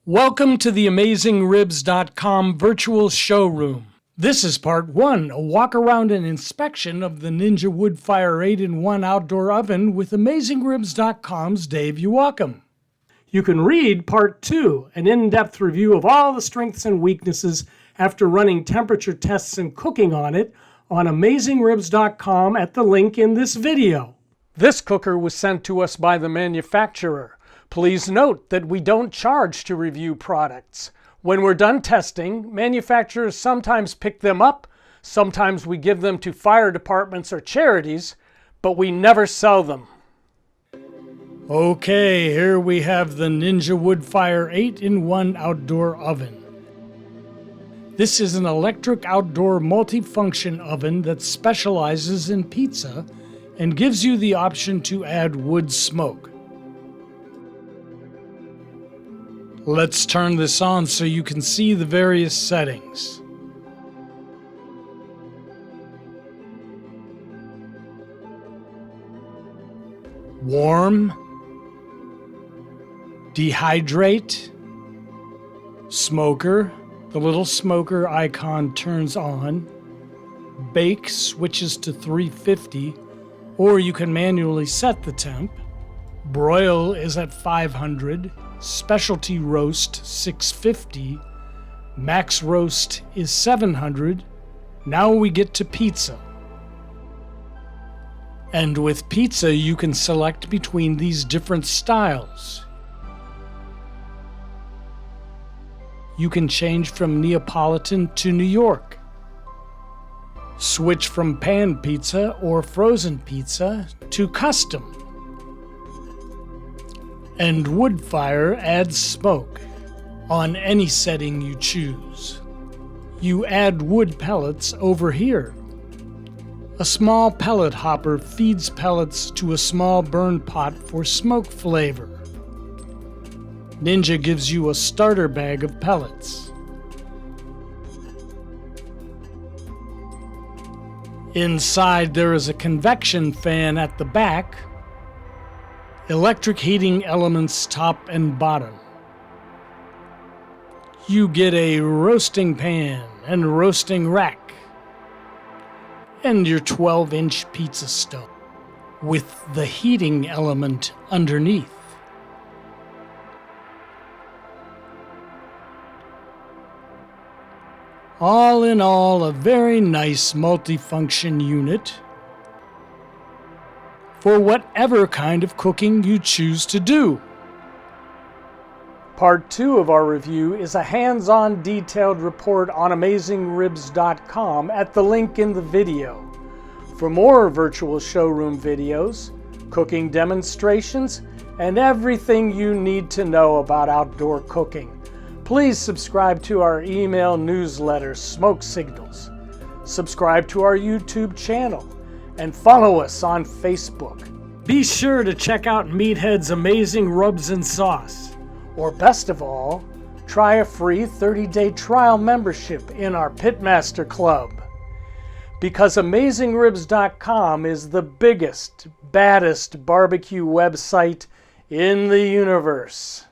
Welcome to the AmazingRibs.com virtual showroom. This is part 1, a walk around and inspection of the Ninja Woodfire 8-in-1 outdoor oven with AmazingRibs.com's Dave Joachim. You can read part 2, an in-depth review of all the strengths and weaknesses after running temperature tests and cooking on it on AmazingRibs.com at the link in this video. This cooker was sent to us by the manufacturer. Please note that we don't charge to review products. When we're done testing, manufacturers sometimes pick them up, sometimes we give them to fire departments or charities, but we never sell them. Okay, here we have the Ninja Woodfire 8-in-1 outdoor oven. This is an electric outdoor multifunction oven that specializes in pizza and gives you the option to add wood smoke. Let's turn this on so you can see the various settings. Warm, dehydrate, smoker, the little smoker icon turns on, bake switches to 350, or you can manually set the temp, broil is at 500, specialty roast 650, max roast is 700. Now we get to pizza. And with pizza you can select between these different styles. You can change from Neapolitan to New York. Switch from pan pizza or frozen pizza to custom. And Woodfire adds smoke on any setting you choose. You add wood pellets over here. A small pellet hopper feeds pellets to a small burn pot for smoke flavor. Ninja gives you a starter bag of pellets. Inside there is a convection fan at the back, electric heating elements top and bottom. You get a roasting pan and roasting rack, and your 12-inch pizza stove with the heating element underneath. All in all, a very nice multifunction unit for whatever kind of cooking you choose to do. Part 2 of our review is a hands-on detailed report on AmazingRibs.com at the link in the video. For more virtual showroom videos, cooking demonstrations, and everything you need to know about outdoor cooking, please subscribe to our email newsletter, Smoke Signals. Subscribe to our YouTube channel and follow us on Facebook. Be sure to check out Meathead's amazing rubs and sauce. Or best of all, try a free 30-day trial membership in our Pitmaster Club. Because AmazingRibs.com is the biggest, baddest barbecue website in the universe.